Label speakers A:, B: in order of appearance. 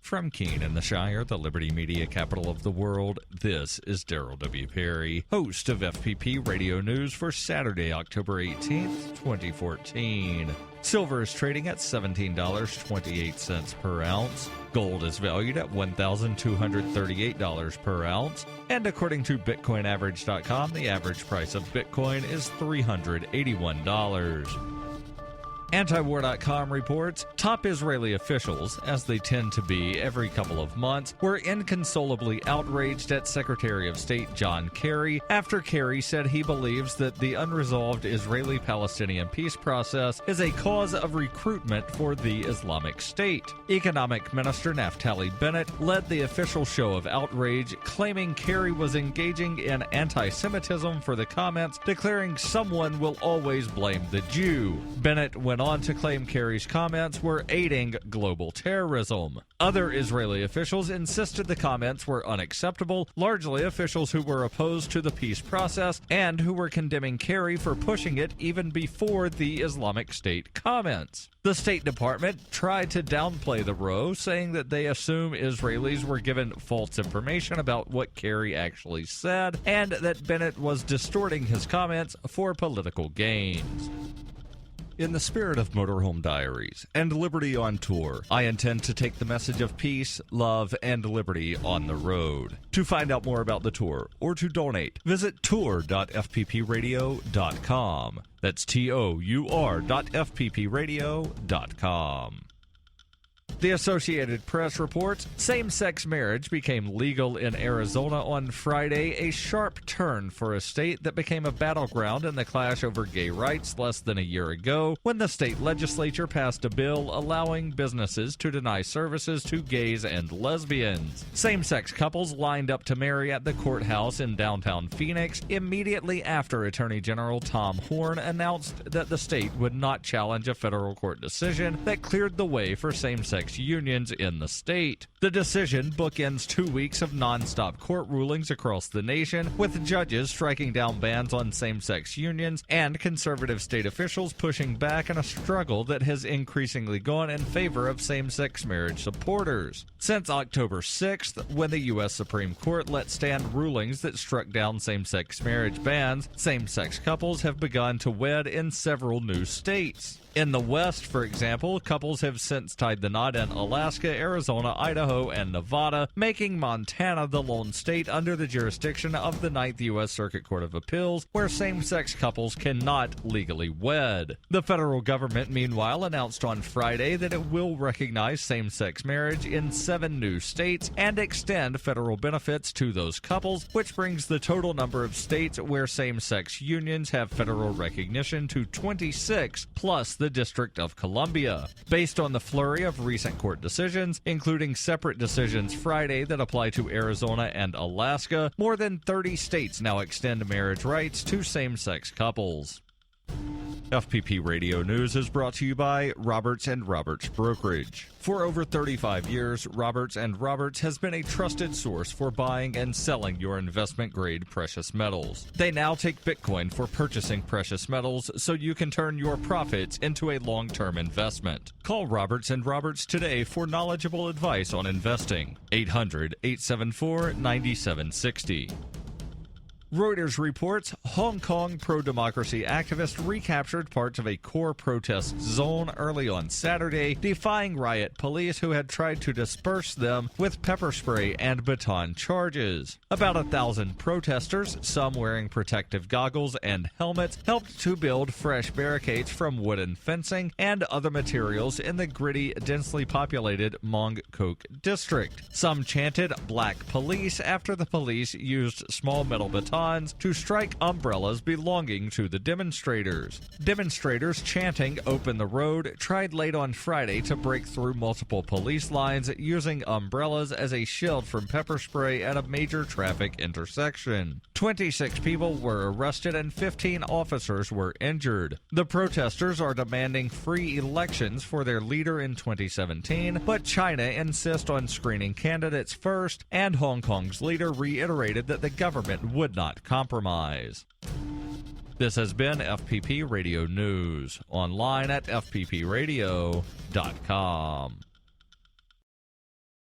A: From Keene in the Shire, the Liberty Media capital of the world, this is Daryl W. Perry, host of FPP Radio News for Saturday, October 18th, 2014. Silver is trading at $17.28 per ounce. Gold is valued at $1,238 per ounce. And according to BitcoinAverage.com, the average price of Bitcoin is $381. Antiwar.com reports top Israeli officials, as they tend to be every couple of months, were inconsolably outraged at Secretary of State John Kerry after Kerry said he believes that the unresolved Israeli-Palestinian peace process is a cause of recruitment for the Islamic State. Economic Minister Naftali Bennett led the official show of outrage, claiming Kerry was engaging in anti-Semitism for the comments, declaring someone will always blame the Jew. Bennett went on to claim Kerry's comments were aiding global terrorism. Other Israeli officials insisted the comments were unacceptable, largely officials who were opposed to the peace process and who were condemning Kerry for pushing it even before the Islamic State comments. The State Department tried to downplay the row, saying that they assume Israelis were given false information about what Kerry actually said and that Bennett was distorting his comments for political gains. In the spirit of Motorhome Diaries and Liberty on Tour, I intend to take the message of peace, love, and liberty on the road. To find out more about the tour or to donate, visit tour.fppradio.com. That's tour.fppradio.com. The Associated Press reports same-sex marriage became legal in Arizona on Friday, a sharp turn for a state that became a battleground in the clash over gay rights less than a year ago when the state legislature passed a bill allowing businesses to deny services to gays and lesbians. Same-sex couples lined up to marry at the courthouse in downtown Phoenix immediately after Attorney General Tom Horne announced that the state would not challenge a federal court decision that cleared the way for same-sex unions in the state. The decision bookends 2 weeks of non-stop court rulings across the nation, with judges striking down bans on same-sex unions and conservative state officials pushing back in a struggle that has increasingly gone in favor of same-sex marriage supporters. Since October 6th, when the U.S. Supreme Court let stand rulings that struck down same-sex marriage bans, same-sex couples have begun to wed in several new states. In the West, for example, couples have since tied the knot in Alaska, Arizona, Idaho, and Nevada, making Montana the lone state under the jurisdiction of the 9th U.S. Circuit Court of Appeals, where same-sex couples cannot legally wed. The federal government, meanwhile, announced on Friday that it will recognize same-sex marriage in 7 new states and extend federal benefits to those couples, which brings the total number of states where same-sex unions have federal recognition to 26, plus the District of Columbia. Based on the flurry of recent court decisions, including separate decisions Friday that apply to Arizona and Alaska, more than 30 states now extend marriage rights to same-sex couples. FPP Radio News is brought to you by Roberts & Roberts Brokerage. For over 35 years, Roberts & Roberts has been a trusted source for buying and selling your investment-grade precious metals. They now take Bitcoin for purchasing precious metals so you can turn your profits into a long-term investment. Call Roberts & Roberts today for knowledgeable advice on investing. 800-874-9760. Reuters reports Hong Kong pro-democracy activists recaptured parts of a core protest zone early on Saturday, defying riot police who had tried to disperse them with pepper spray and baton charges. About 1,000 protesters, some wearing protective goggles and helmets, helped to build fresh barricades from wooden fencing and other materials in the gritty, densely populated Mong Kok district. Some chanted "Black Police" after the police used small metal batons to strike umbrellas belonging to the demonstrators. Demonstrators chanting "Open the Road" tried late on Friday to break through multiple police lines using umbrellas as a shield from pepper spray at a major traffic intersection. 26 people were arrested and 15 officers were injured. The protesters are demanding free elections for their leader in 2017, but China insists on screening candidates first, and Hong Kong's leader reiterated that the government would not compromise. This has been FPP Radio News, online at fppradio.com.